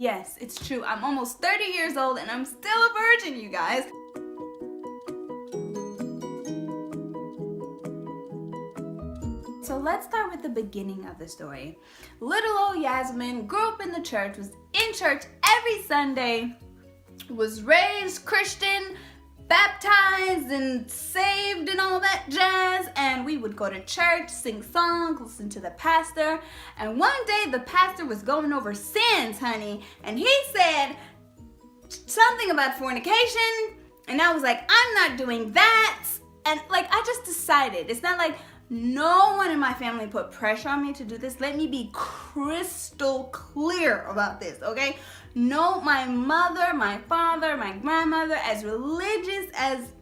Yes, it's true. I'm almost 30 years old and I'm still a virgin, you guys. So let's start with the beginning of the story. Little old Yasmin grew up in the church, was in church every Sunday, was raised Christian, baptized and saved and all that jazz, and we would go to church, sing songs, listen to the pastor. And one day the pastor was going over sins, honey, and he said something about fornication, and I was like, I'm not doing that. And like, I just decided, it's not like no one in my family put pressure on me to do this. Let me be crystal clear about this, okay? No, my mother, my father, my grandmother, as religious as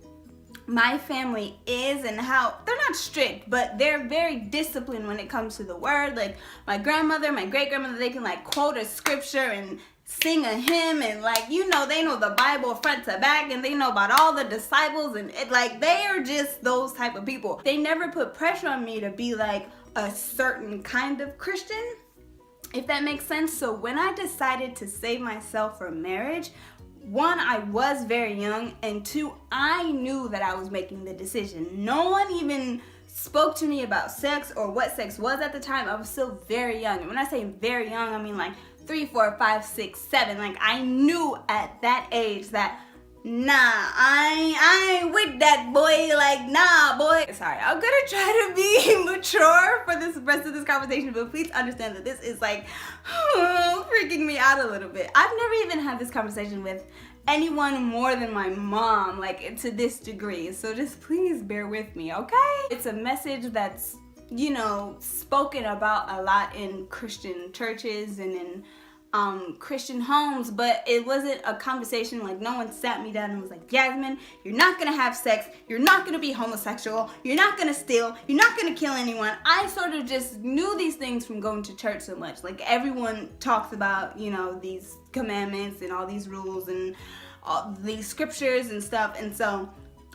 my family is, and how they're not strict, but they're very disciplined when it comes to the word. Like my grandmother, my great grandmother, they can like quote a scripture and sing a hymn, and like, you know, they know the Bible front to back, and they know about all the disciples, and it, like, they are just those type of people. They never put pressure on me to be like a certain kind of Christian, if that makes sense. So when I decided to save myself for marriage, one, I was very young, and two, I knew that I was making the decision. No one even spoke to me about sex or what sex was at the time. I was still very young. And when I say very young, I mean like 3, 4, 5, 6, 7. Like, I knew at that age that, nah, I ain't with that boy. Like, nah, boy. Sorry, I'm gonna try to be mature for this rest of this conversation, but please understand that this is like freaking me out a little bit. I've never even had this conversation with anyone more than my mom, like, to this degree. So just please bear with me, okay? It's a message that's, you know, spoken about a lot in Christian churches and in Christian homes, but it wasn't a conversation. Like, no one sat me down and was like, Yasmin, you're not gonna have sex, you're not gonna be homosexual, you're not gonna steal, you're not gonna kill anyone. I sort of just knew these things from going to church so much. Like, everyone talks about, you know, these commandments and all these rules and all these scriptures and stuff, and so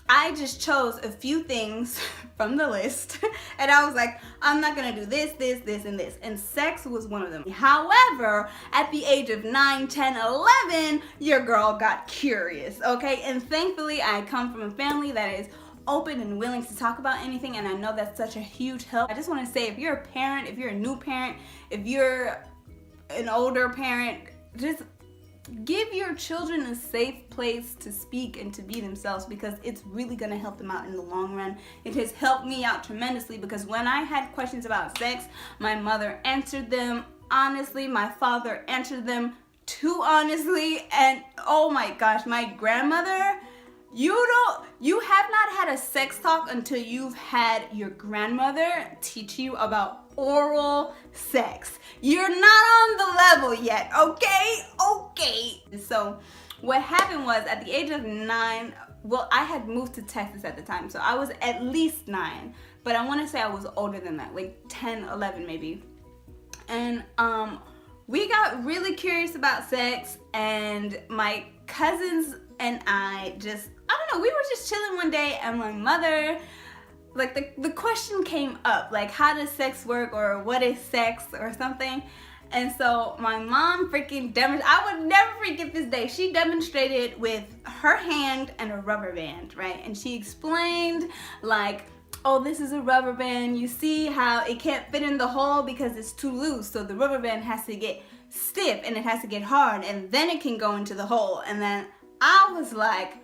I just chose a few things from the list, and I was like, I'm not gonna do this, this, this, and this, and sex was one of them. However, at the age of 9, 10, 11, your girl got curious, okay? And thankfully, I come from a family that is open and willing to talk about anything, and I know that's such a huge help. I just wanna say, if you're a parent, if you're a new parent, if you're an older parent, just give your children a safe place to speak and to be themselves, because it's really going to help them out in the long run. It has helped me out tremendously, because when I had questions about sex, my mother answered them honestly, my father answered them too honestly, and oh my gosh, my grandmother, you have not had a sex talk until you've had your grandmother teach you about oral sex. You're not on the level yet, okay? Okay. So what happened was, at the age of 9, well, I had moved to Texas at the time, so I was at least 9, but I want to say I was older than that, like 10, 11 maybe. And we got really curious about sex, and my cousins and I don't know, we were just chilling one day, and my mother, like, the question came up, like, how does sex work, or what is sex, or something. And so my mom freaking I would never forget this day. She demonstrated with her hand and a rubber band, right? And she explained, like, oh, this is a rubber band. You see how it can't fit in the hole because it's too loose. So the rubber band has to get stiff and it has to get hard, and then it can go into the hole. And then I was like,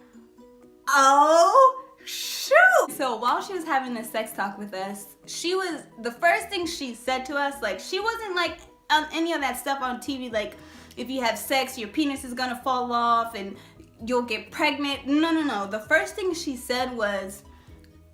oh, shoot. So while she was having this sex talk with us, the first thing she said to us, like, she wasn't like on any of that stuff on TV, like, if you have sex, your penis is gonna fall off and you'll get pregnant. No. The first thing she said was,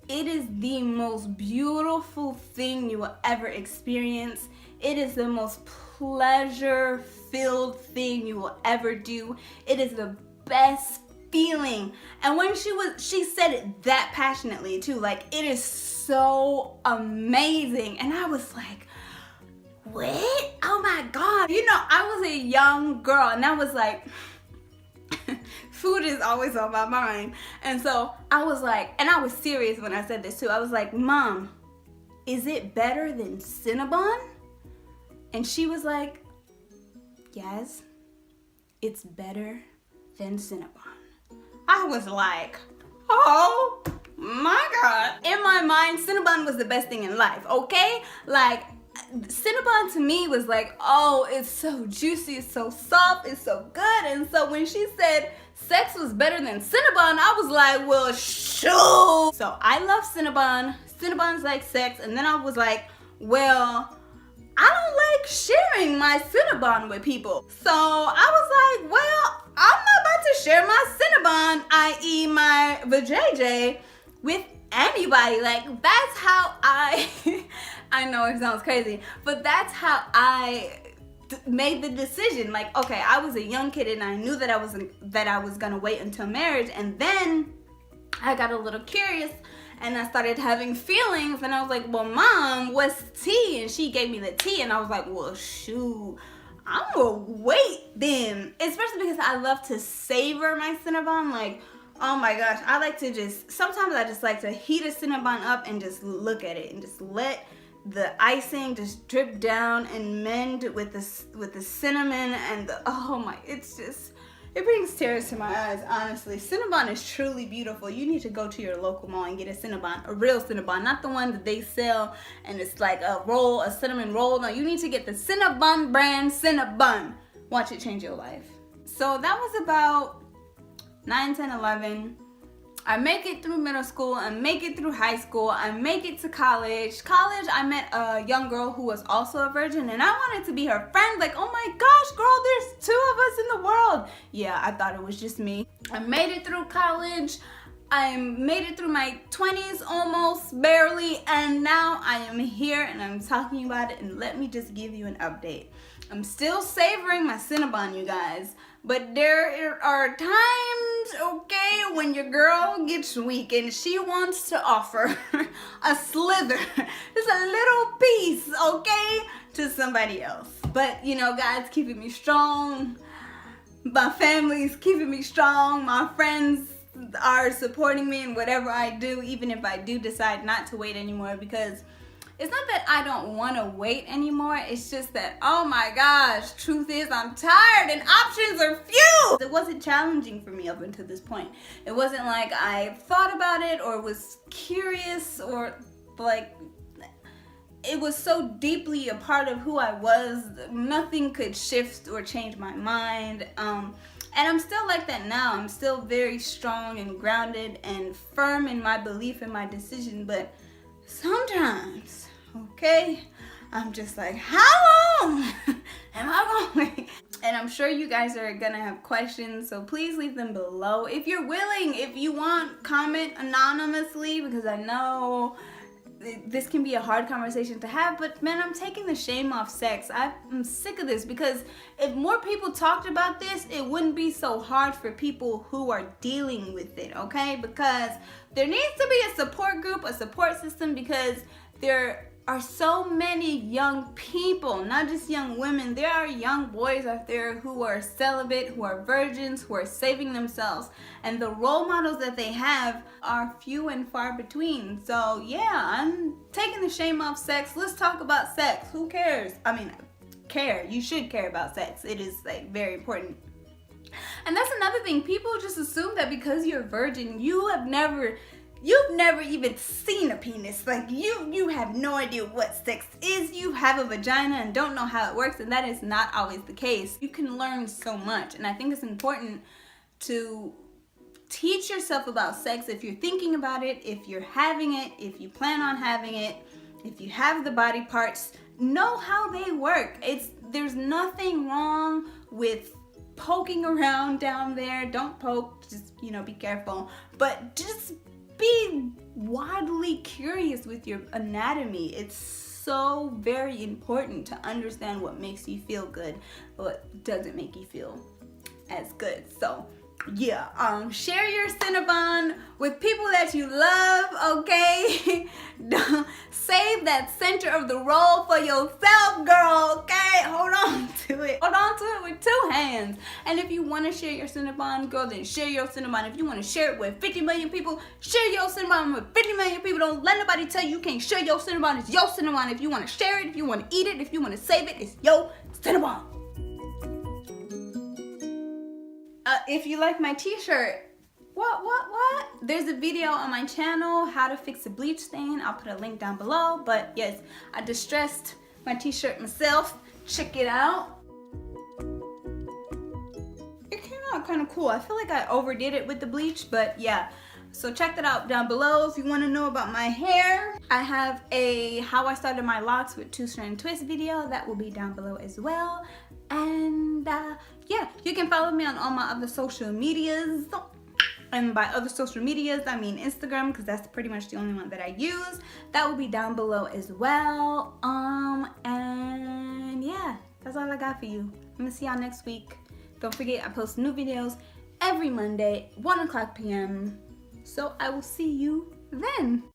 it is the most beautiful thing you will ever experience. It is the most pleasure-filled thing you will ever do. It is the best feeling. And when she said it that passionately too, like, it is so amazing. And I was like, what? Oh my God. You know, I was a young girl, and I was like, food is always on my mind. And so I was like, and I was serious when I said this too. I was like, Mom, is it better than Cinnabon? And she was like, yes. it's better than Cinnabon. I was like, oh my God. In my mind, Cinnabon was the best thing in life, okay? Like, Cinnabon to me was like, oh, it's so juicy, it's so soft, it's so good. And so when she said sex was better than Cinnabon, I was like, well, shoot. So I love Cinnabon. Cinnabon's like sex. And then I was like, well, I don't like sharing my Cinnabon with people. So I was like, well, I'm not about to share my Cinnabon, i.e. my vajayjay, with anybody. Like, that's how I I know it sounds crazy, but that's how I made the decision. Like, okay, I was a young kid and I knew that I was gonna wait until marriage, and then I got a little curious and I started having feelings, and I was like, well, Mom, what's tea? And she gave me the tea, and I was like, well, shoot, I'm gonna wait then. Especially because I love to savor my Cinnabon. Like, oh my gosh, I like to sometimes I just like to heat a Cinnabon up and just look at it and just let the icing just drip down and mend with the cinnamon and it brings tears to my eyes, honestly. Cinnabon is truly beautiful. You need to go to your local mall and get a Cinnabon, a real Cinnabon, not the one that they sell and it's like a roll, a cinnamon roll. No, you need to get the Cinnabon brand Cinnabon. Watch it change your life. So that was about 9, 10, 11. I make it through middle school, I make it through high school, I make it to college. College, I met a young girl who was also a virgin, and I wanted to be her friend. Like, oh my gosh, girl, there's 2 of us in the world. Yeah, I thought it was just me. I made it through college. I made it through my 20s almost, barely, and now I am here and I'm talking about it, and let me just give you an update. I'm still savoring my Cinnabon, you guys, but there are times, okay, when your girl gets weak and she wants to offer a slither, just a little piece, okay, to somebody else. But, you know, God's keeping me strong. My family's keeping me strong. My friends are supporting me in whatever I do, even if I do decide not to wait anymore, because it's not that I don't want to wait anymore. It's just that, oh my gosh, truth is I'm tired and options are few. It wasn't challenging for me up until this point. It wasn't like I thought about it or was curious, or like it was so deeply a part of who I was. Nothing could shift or change my mind. And I'm still like that now. I'm still very strong and grounded and firm in my belief and my decision, but sometimes, okay, I'm just like, how long am I going to wait? And I'm sure you guys are gonna have questions, so please leave them below. If you're willing, if you want, comment anonymously, because I know this can be a hard conversation to have, but man, I'm taking the shame off sex. I'm sick of this, because if more people talked about this, it wouldn't be so hard for people who are dealing with it, okay? Because there needs to be a support group, a support system, because there are so many young people, not just young women. There are young boys out there who are celibate, who are virgins, who are saving themselves, and the role models that they have are few and far between. So yeah, I'm taking the shame off sex. Let's talk about sex. Who cares? I mean, you should care about sex. It is like very important. And that's another thing. People just assume that because you're a virgin, you've never even seen a penis. Like, you have no idea what sex is. You have a vagina and don't know how it works, and that is not always the case. You can learn so much, and I think it's important to teach yourself about sex if you're thinking about it, if you're having it, if you plan on having it, if you have the body parts, know how they work. There's nothing wrong with poking around down there. Don't poke, just, be careful, but just be wildly curious with your anatomy. It's so very important to understand what makes you feel good, what doesn't make you feel as good. So yeah, share your Cinnabon with people that you love, okay? Save that center of the roll for yourself, girl, okay? Hold on to it. Hold on to it with 2 hands. And if you want to share your Cinnabon, girl, then share your Cinnabon. If you want to share it with 50 million people, share your Cinnabon with 50 million people. Don't let nobody tell you can't share your Cinnabon. It's your Cinnabon. If you want to share it, if you want to eat it, if you want to save it, it's your Cinnabon. if you like my t-shirt, what? There's a video on my channel, how to fix a bleach stain. I'll put a link down below. But yes, I distressed my t-shirt myself. Check it out. It came out kind of cool. I feel like I overdid it with the bleach, but yeah. So check that out down below if you want to know about my hair. I have a how I started my locks with 2-strand twist video that will be down below as well. And yeah, you can follow me on all my other social medias. And by other social medias, I mean Instagram, because that's pretty much the only one that I use. That will be down below as well. And yeah, that's all I got for you. I'm gonna see y'all next week. Don't forget, I post new videos every Monday, 1 o'clock p.m. So I will see you then.